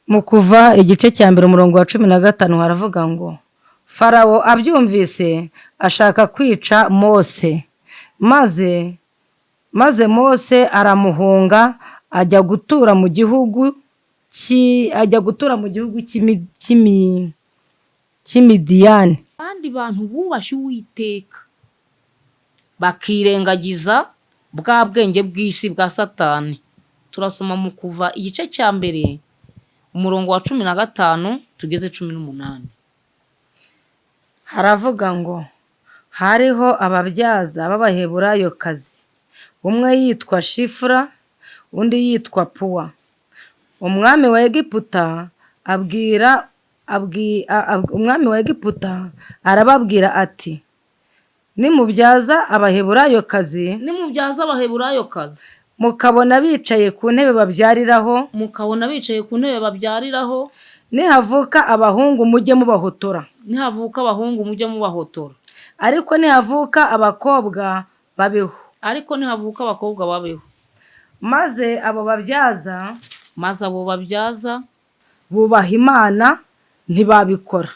Mu Kuva igice cya mbere umurongo wa 15 haravuga ngo Farawo abyumvise ashaka kwica Mose, maze Mose aramuhunga ajya gutura mu gihugu cy'Imidiyani. Abandi bantu bubashye Uwiteka bakirengagiza bwa bwenge bw'isi bwa Satani. Turasoma mu Kuva igice cya mbere umurongo wa 15 tugeze 18. Haravuga ngo hariho ababyaza b'Abaheburayokazi, umwe yitwa Shifura undi yitwa Puwa. Umwami wa Egiputa arababwira ati nimubyaza Abaheburayokazi mukabona bicaye ku ntebe babyariraho, nihavuka abahungu mujye mubahotora, ariko nihavuka abakobwa babeho. Maze abo babyaza bubaha Imana ntibabikora.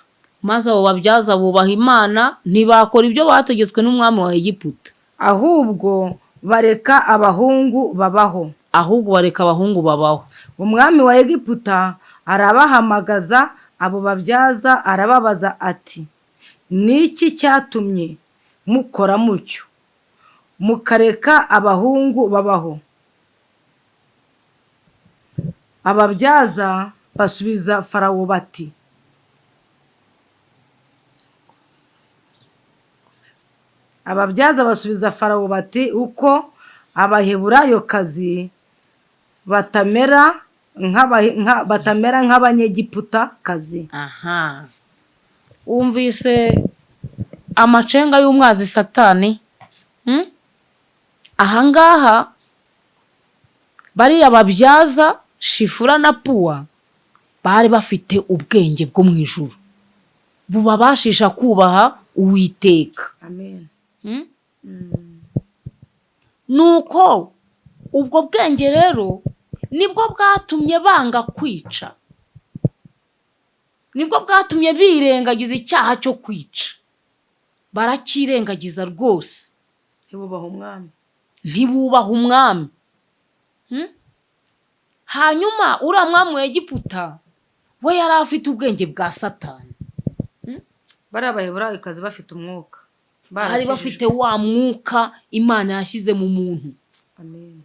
Ntibakora ibyo bategetswe n'umwami wa Egiputa, ahubwo bareka abahungu babaho. Umwami wa Egiputa arabahamagaza abo babyaza arababaza ati niki cyatumye mukora mutyo mukareka abahungu babaho? Ababyaza basubiza Farawo bati uko Abaheburayokazi batamera nk'Abanyegiputakazi. Wumvise amacenga y'umwazi Satani? Ahangaha bariya babyaza Shifura na Puwa bari bafite ubwenge bwo mu ijuru bubabashisha kubaha Uwiteka. Amen. Nuko ubwo bwenge rero nibwo bwatumye banga kwica, nibwo bwatumye birengagiza icyaha cyo kwica. Barakirengagiza rwose, ntibubaha umwami. Hanyuma uriya mwami wa Egiputa we yari afite ubwenge bwa Satani. Bari Abaheburayokazi bafite umwuka, bari bafite wa mwuka Imana yashyize mu muntu. Amen.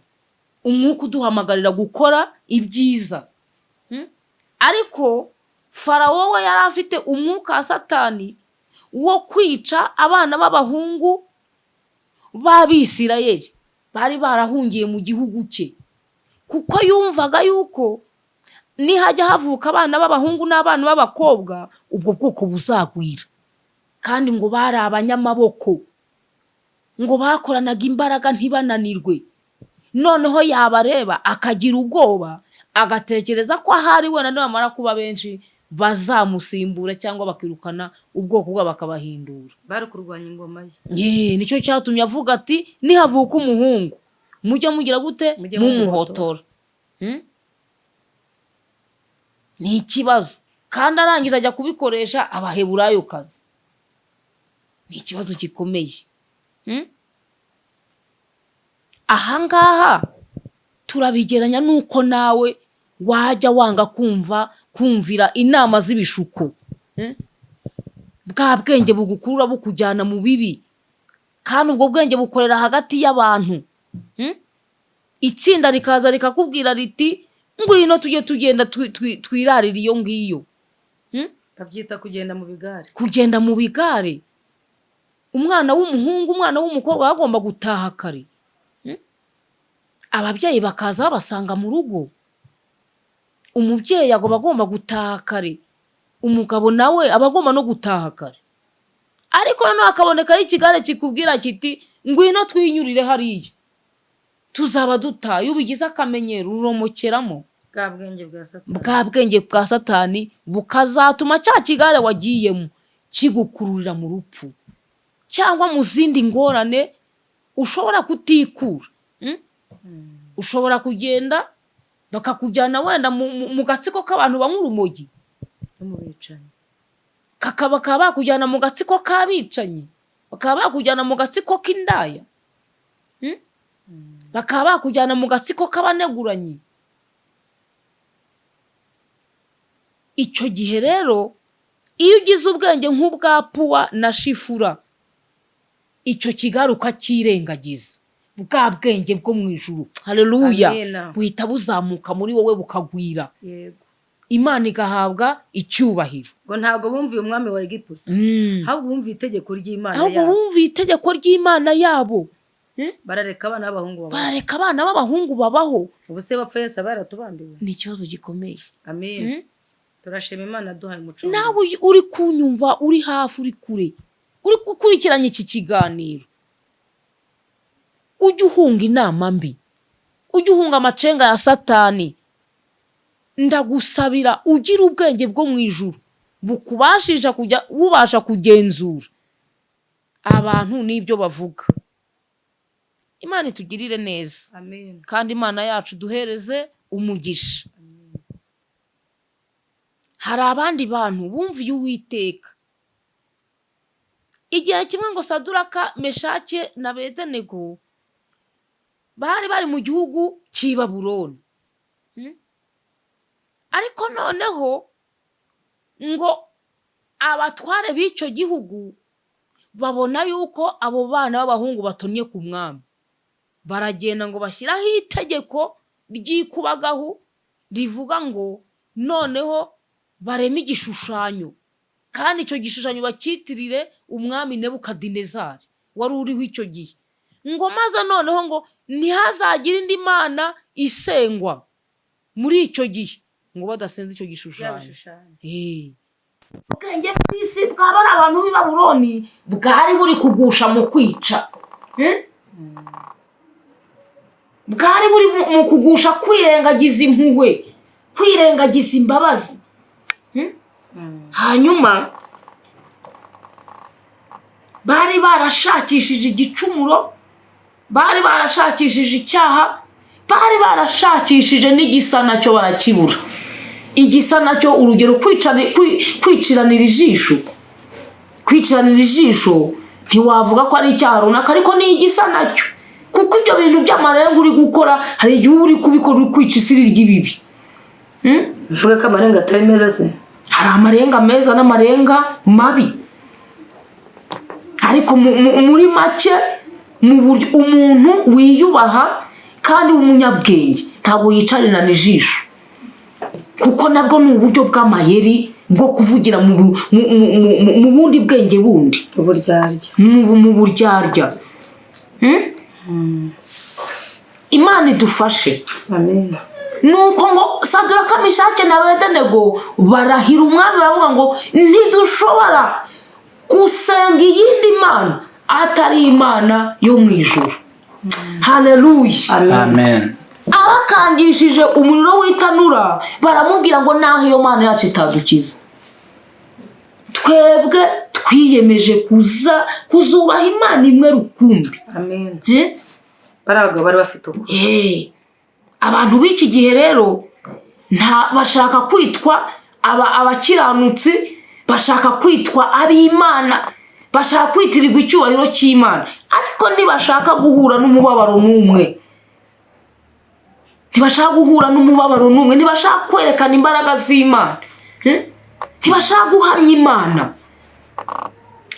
Umwuka uduhamagarira gukora ibyiza. Ariko Farawo we yari afite umwuka wa Satani wo kwica abana b'abahungu b'Abisirayeli bari barahungiye mu gihugu cye, kuko yumvaga yuko nihajya havuka abana b'abahungu n'abana b'abakobwa ubwo bwoko buzagwira, kandi ngo bari abanyamaboko, ngo bakoranaga imbaraga ntibananirwe. Noneho yabareba akagira ubwoba, agatekereza ko ahari wenda nibamara kuba benshi bazamusimbura cyangwa bakirukana ubwoko bwabo bakabahindura. Bari kurwanya ingoma ye. Nicyo cyatumye avuga ati nihavuka umuhungu mujye mugira gute? Mumuhotora. Ni ikibazo, kandi arangiza ajya kubikoresha Abaheburayokazi. Ni ikibazo gikomeye. Ahangaha turabigeranya nuko nawe wajya wanga kumvira inama z'ibishuko. Bwa bwenge bugukurura bukujyana mu bibi, kandi ubwo bwenge bukorera hagati y'abantu. Itsinda rikaza rikakubwira riti ngwino tujye tugenda twirarira iyo ngiyo. babyita kugenda mu bigare. Kugenda mu bigare. Umwana w'umuhungu, umwana w'umukobwa agomba gutaha kare. Ababyeyi bakaza babasanga mu rugo. Umubyeyi agomba gutaha kare, umugabo nawe aba agomba no gutaha kare. Ariko noneho hakabonekaho ikigare kikubwira kiti ngwino twinyurire hariya, tuzaba dutaye. Ubigize akamenyero uromokeramo. Bwa bwenge bwa Satani bukazatuma cya kigare wagiyemo kigukururira mu rupfu cyangwa mu zindi ngorane ushobora kutikura. Ushobora kugenda bakakujyana wenda mu gatsiko k'abantu banywa urumogi, bakaba bakujyana mu gatsiko k'abicanyi, bakaba bakujyana mu gatsiko k'indaya, bakaba bakujyana mu gatsiko k'abaneguranye. Icyo gihe rero iyo ugize ubwenge nk'ubwa Puwa na Shifura, icyo kigaruka cyirengagiza bwa bwenge bwo mu ijuru. Haleluya. Buhita buzamuka muri wowe bukagwira. Imana igahabwa icyubahiro. Ngo ntabwo bumviye umwami wa Egiputa, ahubwo bumviye itegeko ry'Imana yabo. Ahubwo bumviye itegeko ry'Imana yabo. Barareka abana b'abahungu babaho. Barareka abana b'abahungu babaho. Ubu se bapfa Yesu baratubambiwe. Ni ikibazo gikomeye. Amen. Turashima Imana duhaye umuco. Nawe uri kunyumva, uri hafi, uri kure, uri gukurikiranya iki kiganiro, ujye uhunga inama mbi, ujye uhunga amacenga ya Satani. Ndagusabira ugira ubwenge bwo mu ijuru bukubashisha kujya bubasha kugenzura abantu n'ibyo bavuga. Imana itugirire neza. Amen. Kandi Imana yacu duhereze umugisha. Hari abandi bantu bumviye Uwiteka. Igihe kimwe ngo Saduraka, Meshake na Abedenego bari mu gihugu cy'i Babuloni. Ariko noneho ngo abatware b'icyo gihugu babona yuko abo bana b'abahungu batonye ku mwami. Baragenda ngo bashyiraho itegeko ryikubagaho rivuga ngo noneho bareme igishushanyo, kandi icyo gishushanyo bakitirire umwami Nebukadinezari wari uriho icyo gihe. Ngo maze noneho ngo ntihazagire indi mana isengwa muri icyo gihe ngo badasenze icyo gishushanyo. Ubwenge bw'isi bwaba ari abantu b'i Babuloni bwari buri kugusha mu kwica. Bwari buri mu kugusha kwirengagiza impuhwe, kwirengagiza imbabazi. Hanyuma bari barashakishije igicumuro, bari barashakishije icyaha, bari barashakishije n'igisa nacyo barakibura. Igisa nacyo urugero kwiciranira ijisho. Kwiciranira ijisho ntiwavuga ko ari icyaha runaka, ariko ni igisa nacyo, kuko ibyo bintu by'amarenga uri gukora hari igihe uri kubikora uri kwica isiri ry'ibibi. Bivuga ko amarenga atari meza se? Hari amarenga meza n'amarenga mabi, ariko muri make mu buryo umuntu wiyubaha kandi w'umunyabwenge ntabwo yicarana n'ijisho, kuko nabwo ni uburyo bw'amayeri bwo kuvugira mu bundi bwenge bundi, mu buryarya. Imana idufashe. Amen. Nuko ngo Saduraka, Meshake na Abedenego barahira umwami baravuga ngo ntidushobora gusenga iyindi mana atari Imana yo mu ijuru. Haleluya. Amen. Abakangishije umuriro w'itanura baramubwira ngo naho iyo mana yacu itadukiza, twebwe twiyemeje kuzubaha Imana imwe rukumbi. Amen. Barabaga bari bafite uko. Abantu b'iki gihe rero bashaka kwitwa abakiranutsi, bashaka kwitwa ab'Imana, bashaka kwitirirwa icyubahiro cy'Imana, ariko ntibashaka guhura n'umubabaro n'umwe. ntibashaka guhura n'umubabaro n'umwe, ntibashaka kwerekana imbaraga z'Imana, ntibashaka guhamya Imana,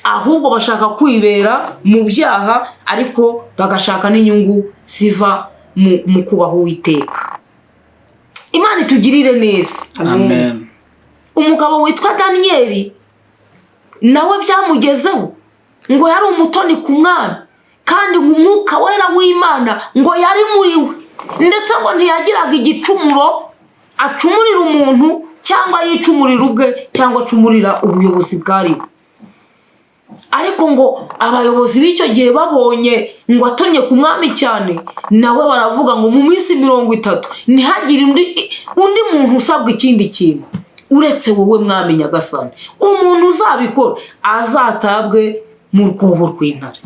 ahubwo bashaka kwibera mu byaha, ariko bagashaka n'inyungu ziva mu kubaha Uwiteka. Imana itugirire neza. Amen. Umugabo witwa Daniyeli nawe byamugezeho ngo yari umutoni ku mwami, kandi ngo umwuka wera w'Imana ngo yari muri we, ndetse ngo ntiyagiraga igicumuro acumurira umuntu cyangwa yicumurira ubwe cyangwa acumurira ubuyobozi bwariwe. Ariko ngo abayobozi b'icyo gihe babonye ngo atonye ku mwami cyane, nawe baravuga ngo mu minsi 30 ntihagire undi muntu usabwa ikindi kintu uretse wowe mwami nyagasani. Umuntu uzabikora azatabwe mu rwobo rw'intare.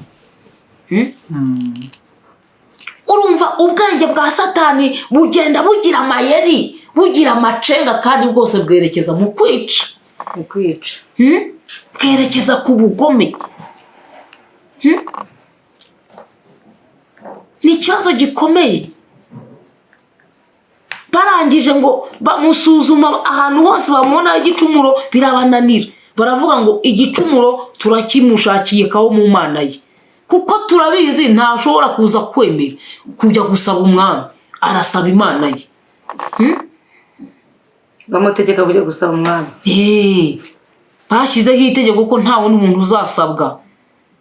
Urumva ubwenge bwa Satani bugenda bugira amayeri, bugira amacenga, kandi bwose bwerekeza mu kwica, bwerekeza ku bugome. Ni ikibazo gikomeye. Barangije ngo bamusuzuma ahantu hose bamubona igicumuro birabananira, baravuga ngo igicumuro turakimushakiye kaho mu Mana ye, kuko turabizi ntashobora kuza kwemera kujya gusaba umwami, arasaba Imana ye. bamutegeka kujya gusaba umwami. Bashyizeho itegeko ko nta wundi muntu uzasabwa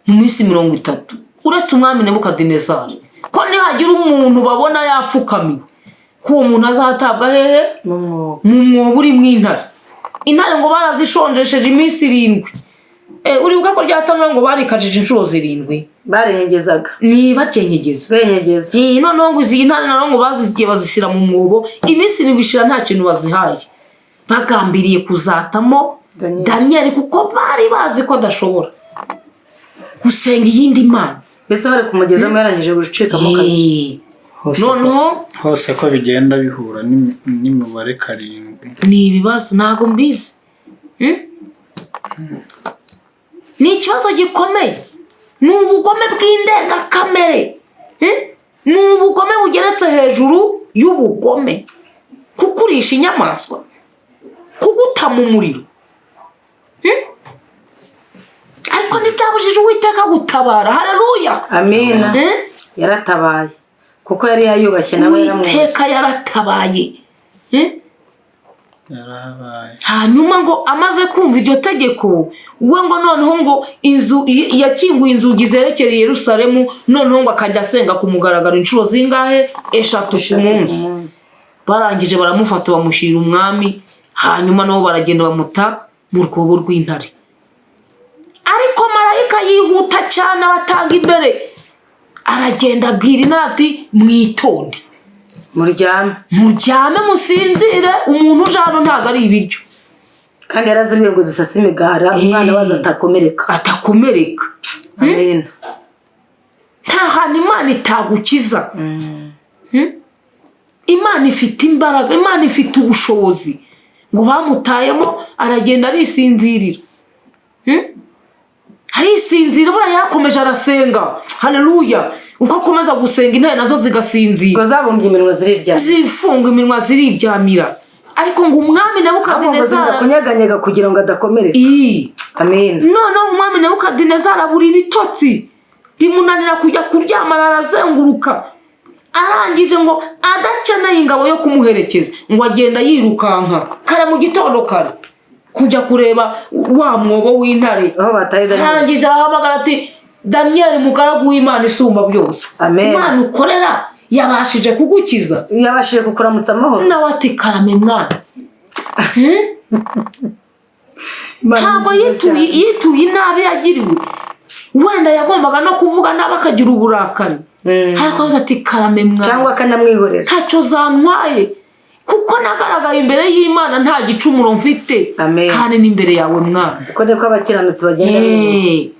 mu minsi 30 uretse umwami Nebukadinezari, ko nihagira umuntu babona yapfukamiwe, ko uwo muntu azatabwa hehe? Mu mwobo urimo intare. Intare ngo barazishonjesheje iminsi 7. Uribuka ko ryatanwa ngo barikajije inshuro 7. Barengezaga. Ni bakenyegeza. Noneho ngo izi intare naho ngo bazigiye bazishyira mu mwobo, iminsi 7 ishira nta kintu bazihaye, bagambiriye kuzatamo Daniyeli, kuko bari bazi ko adashobora gusenga iyindi Mana. Mbese bari kumugezamo yarangije gucikamo kabiri. Noneho hose ko bigenda bihura n'imibare 7. ni ibibazo ntago mbizi. Ni ikibazo gikomeye, ni ubugome bw'indengakamere, ni ubugome bugeretse hejuru y'ubugome, kukurisha inyamaswa, kuguta mu muriro. Ariko ntibyabujije Uwiteka gutabara. Haleluya, amina. Yaratabaye kuko yari yayubashye nawe yaramwubaye. Uwiteka yaratabaye. Hanyuma ngo amaze kumva iryo tegeko, we ngo noneho ngo inzu yakinguye inzugi zerekeye Yerusalemu, noneho ngo akajya asenga ku mugaragaro inshuro zingahe? 3 ku munsi. Barangije baramufata bamushyira umwami, hanyuma nabo baragenda bamuta mu rwobo rw'intare. Ariko marayika yihuta cyane abatanga imbere, aragenda abwira intare ati mwitonde, muryame musinzire, umuntu uje hano ntago ari ibiryo. Kandi yarazibwiye ngo zisase imigara, umwana waza atakomereka. Amen. Nta hantu Imana itagukiza. Imana ifite imbaraga, Imana ifite ubushobozi. Ngo bamutayemo aragenda arisinzirira. Arisinzira, buriya yarakomeje arasenga. Haleluya. Uko akomeza gusenga intare nazo zigasinzira, ngo zabumbye iminwa ziriryamira, zifunga iminwa ziriryamira. Ariko ngo umwami Nebukadinezari kunyeganyega kugira ngo adakomereka. Amen. Noneho umwami Nebukadinezari abura ibitotsi, bimunanira kujya kuryama, arazenguruka. Arangije ngo adakeneye ingabo yo kumuherekeza, ngo agenda yirukanka kare mu gitondo kare kujya kureba wa mwobo w'intare. Arangije arahamagara ati Daniyeli mugaragu w'Imana isumba byose, Imana ukorera yabashije kugukiza, yabashije kukuramutsa amahoro. Nawe ati karame mwana. Ntabwo yituye inabi yagiriwe, wenda yagombaga no kuvuga nabi akagira uburakari, ariko ati karame mwana, cyangwa akanamwihorera, ntacyo zantwaye kuko nagaragaye imbere y'Imana nta gicumuro mfite, kandi n'imbere yawe mwana. Uko niko abakiranutsi bagenda.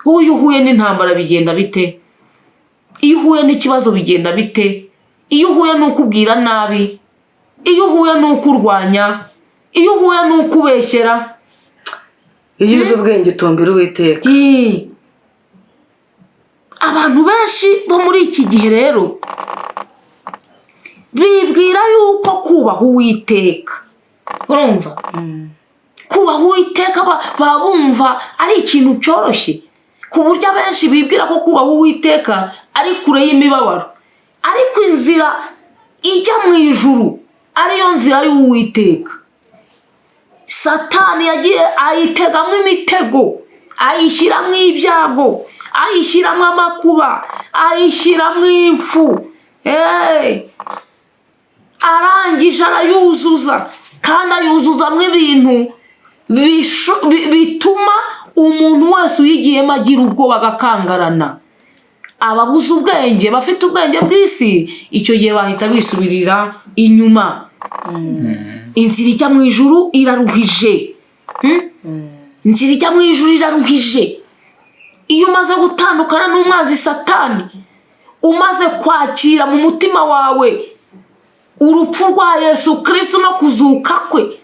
Iyo uhuye n'intambara bigenda bite? Iyo uhuye n'ikibazo bigenda bite? Iyo uhuye n'ukubwira nabi, iyo uhuye n'ukurwanya, iyo uhuye n'ukubeshyera, iyo uzi ubwenge utumbira Uwiteka. Abantu benshi bo muri iki gihe rero bibwira yuko kubaha Uwiteka, urumva, kubaha Uwiteka baba bumva ari ikintu cyoroshye, ku buryo abenshi bibwira ko kubaha Uwiteka ari kure y'imibabaro, ariko inzira ijya mu ijuru ariyo nzira y'Uwiteka. Satani yagiye ayitegamo imitego, ayishyiramo ibyago, ayishyiramo amakuba, ayishyiramo impfu, arangije arayuzuza, kandi ayuzuzamo ibintu bituma umuntu wese uyigiyemo agira ubwoba agakangarana. Ababuze ubwenge, bafite ubwenge bw'isi, icyo gihe bahita bisubirira inyuma. Inzira ijya mu ijuru iraruhije, inzira ijya mu ijuru iraruhije. Iyo umaze gutandukana n'umwanzi Satani, umaze kwakira mu mutima wawe urupfu rwa Yesu Kristo no kuzuka kwe,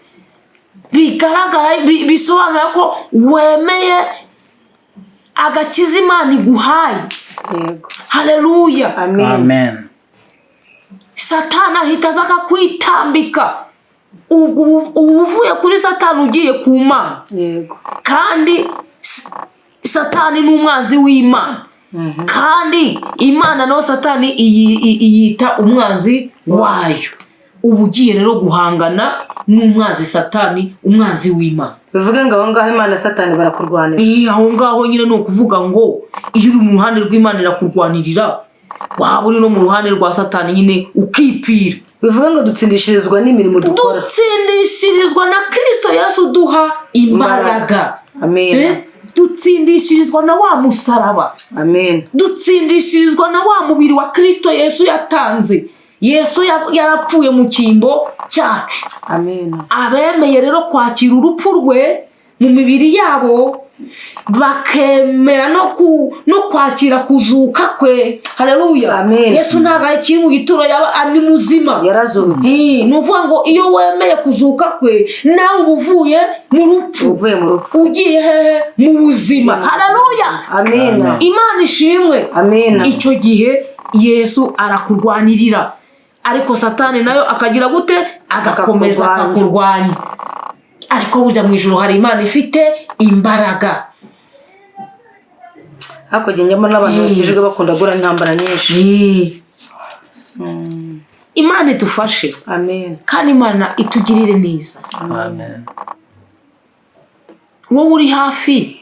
bigaragara bisobanura ko wemeye agakiza Imana iguhaye. Haleluya, amen. Satani ahita aza akakwitambika, ubu uvuye kuri Satani ugiye ku Mana. Kandi Satani ni umwanzi w'Imana, kandi Imana nayo Satani iyita umwanzi wayo. Ubu ugiye rero guhangana n'umwanzi Satani, umwanzi w'Imana. bivuge ngo aho ngaho Imana Satani barakurwanira. Aho ngaho nyine ni ukuvuga ngo iyo uri mu ruhande rw'Imana irakurwanirira, waba uri no mu ruhande rwa Satani nyine ukipfira. Bivuge ngo dutsindishirizwa n'imirimo dukora, dutsindishirizwa na Kristo Yesu duha imbaraga. Amen. Dutsindishirizwa na wa musaraba. Amen. Dutsindishirizwa na wa mubiri wa Kristo Yesu yatanze. Yesu yarapfuye mu cyimbo cyacu. Amen. Abemeye rero kwakira urupfu rwe mu mibiri yabo, bakemera no kwakira kuzuka kwe. Haleluya. Amen. Yesu ntabwo akiri mu gituro, ari muzima, yarazutse. Ni ukuvuga ngo iyo wemeye kuzuka kwe, nawe uba uvuye mu rupfu, ugiye hehe? Mu buzima. Haleluya. Amen. Imana ishimwe. Amen. Icyo gihe Yesu arakurwanirira, ariko Satani nayo akagira gute? Agakomeza akakurwanya. Ariko burya mu ijuru hari Imana ifite imbaraga. Hakurya njyamo n'abantu bakijijwe bakunda guhura n'intambara nyinshi. Imana idufashe. Amen. Kandi Imana itugirire neza. Amen. Wowe uri hafi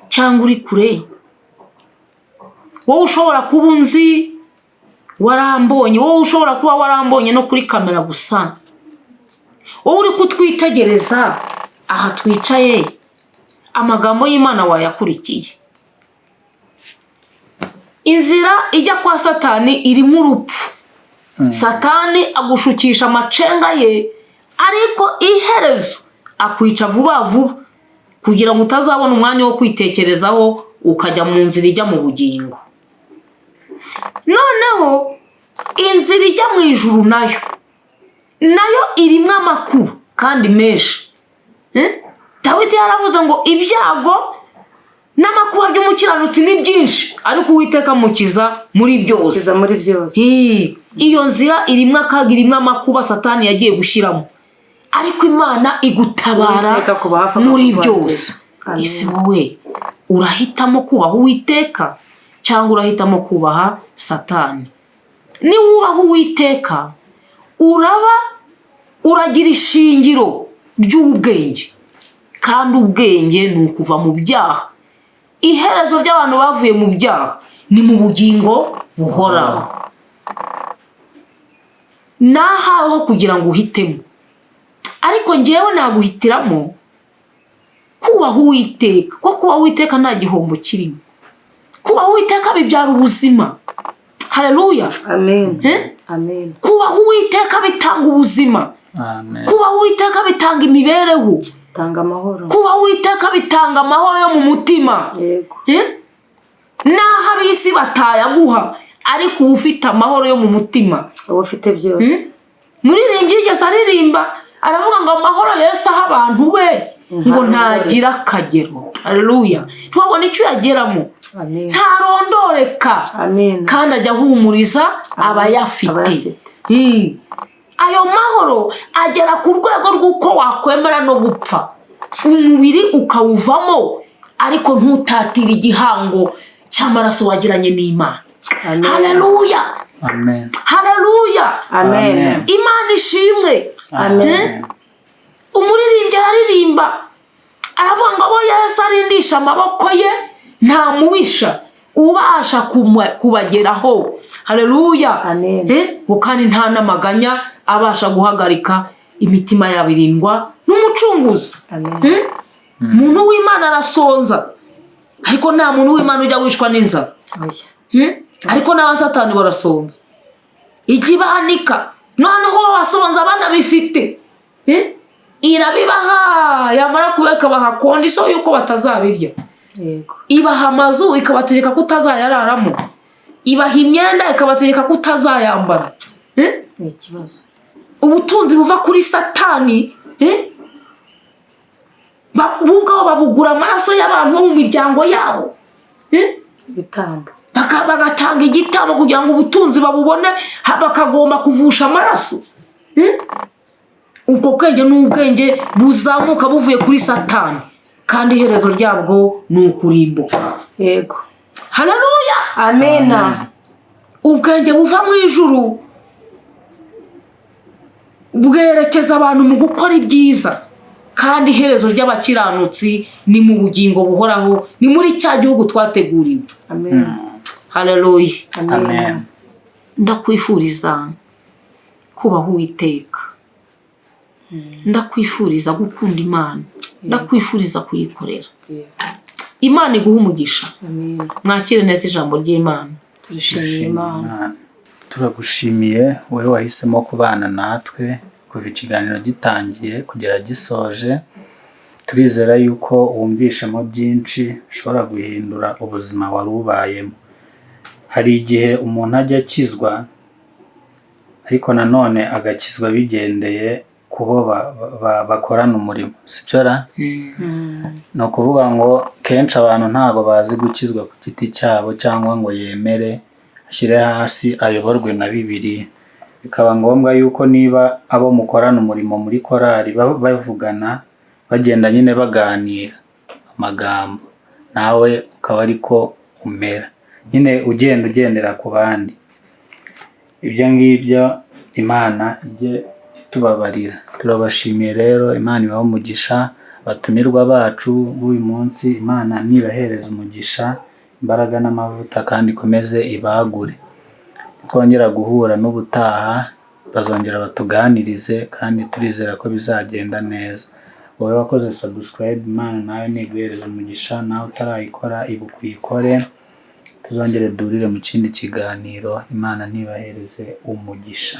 cyangwa uri kure, wowe ushobora kuba unzi warambonye, wowe ushobora kuba warambonye no kuri kamera gusa, wowe uri kutwitegereza aha twicaye, amagambo y'Imana wayakurikiye. Inzira ijya kwa Satani irimo urupfu. Satani agushukisha amacenga ye, ariko iherezo akwica vuba vuba kugira ngo utazabona umwanya wo kwitekerezaho ukajya mu nzira ijya mu bugingo. Noneho inzira ijya mu ijuru nayo irimo amakuba kandi menshi. Dawidi yaravuze ngo ibyago n'amakuba by'umukiranutsi ni byinshi, ariko Uwiteka amukiza muri byose. Iyo nzira irimo akaga, irimo amakuba Satani yagiye gushyiramo, ariko Imana igutabara muri byose. Ese wowe urahitamo kubaha Uwiteka cyangwa urahitamo kubaha Satani? Niwubaha Uwiteka uragira ishingiro ry'ubwenge, kandi ubwenge ni ukuva mu byaha. Iherezo ry'abantu bavuye mu byaha ni mu bugingo buhoraho. Nahaweho kugira ngo uhitemo, ariko njyewe naguhitiramo kubaha Uwiteka, ko kubaha Uwiteka nta gihombo kirimo. Kubaha Uwiteka bibyara ubuzima. Haleluya. Amen. Amen. Kubaha Uwiteka bitanga ubuzima. Amen. Kubaha Uwiteka bitanga imibereho, tanga amahoro. Kubaha Uwiteka bitanga amahoro yo mu mutima. Yego. Naho ab'isi batayaguha, ariko uba ufite amahoro yo mu mutima, uba ufite byose. Muririmbyi yigeze aririmba aravuga ngo amahoro Yesu aha abantu be ngo ntagira akagero. Haleluya. Ntiwabona icyo yageramo, ntarondoreka, kandi ajya ahumuriza abayafite. Ayo mahoro agera ku rwego rw'uko wakwemera no gupfa, umubiri ukawuvamo, ariko ntutatire igihango cy'amaraso wagiranye n'Imana. Haleluya. Amen. Haleluya. Amen. Imana ishimwe. Amen. Umuririmbyi aririmba aravuga ngo abo Yesu arindisha amaboko ye nta mubisha ubasha kubageraho. Haleluya. Amen. Kandi nta n'amaganya abasha guhagarika imitima yabo irindwa n'umucunguzi. Umuntu w'Imana arasonza, ariko nta muntu w'Imana ujya wishwa n'inzara. Ariko n'abasatani barasonza, ikibahanika noneho basonza abana bifite, irabibaha, yamara kubeka baha kondisiyo yuko batazabirya. Ibaha amazu ikabategeka kutazayararamo, ibaha imyenda ikabategeka kutazayambara. Ubutunzi buva kuri Satani, ubwo babugura amaraso y'abantu bo mu miryango yabo, ibitambo bagatanga igitambo kugira ngo ubutunzi babubone, bakagomba kuvusha amaraso. Ubwo bwenge n'ubwenge buzamuka buvuye kuri Satani, kandi iherezo ryabwo ni ukurimbuka. Yego. Haleluya. Amena. Ubwenge buva mu ijuru bwerekeza abantu mu gukora ibyiza, kandi iherezo ry'abakiranutsi ni mu bugingo buhoraho, ni muri cya gihugu twateguriwe. Amen. Haleluya. Amen. Ndakwifuriza kubaho Uwiteka, ndakwifuriza gukunda Imana, ndakwifuriza kuyikorera. Imana iguha umugisha. Mwakire neza ijambo ry'Imana. Turishimiye Imana. Turagushimiye wowe wahisemo kubana natwe kuva ikiganiro gitangiye kugera gisoje. Turizera yuko wumvishemo byinshi bishobora guhindura ubuzima wari ubayemo. Hari igihe umuntu ajya akizwa, ariko nanone agakizwa bigendeye kubo bakorana umurimo, sibyo ra? Ni ukuvuga ngo kenshi abantu ntago bazi gukizwa ku giti cyabo, cyangwa ngo yemere ashyire hasi ayoborwe na Bibiliya. Bikaba ngombwa yuko niba abo mukorana umurimo muri korali bavugana, bagenda nyine baganira amagambo, nawe ukaba ariko umera, nyine ugenda ugendera ku bandi. Ibyo ngibyo Imana ijye tubabarira. Turabashimiye rero, Imana ibahe umugisha. Abatumirwa bacu b'uyu munsi, Imana nibahereza umugisha, imbaraga n'amavuta, kandi ikomeze ibagure. Twongera guhura n'ubutaha bazongera batuganirize, kandi turizera ko bizagenda neza. Wowe wakoze subscribe, Imana nawe niguhereza umugisha. Nawe utarayikora ibuka uyikore. Tuzongere duhurire mu kindi kiganiro. Imana nibahereze umugisha.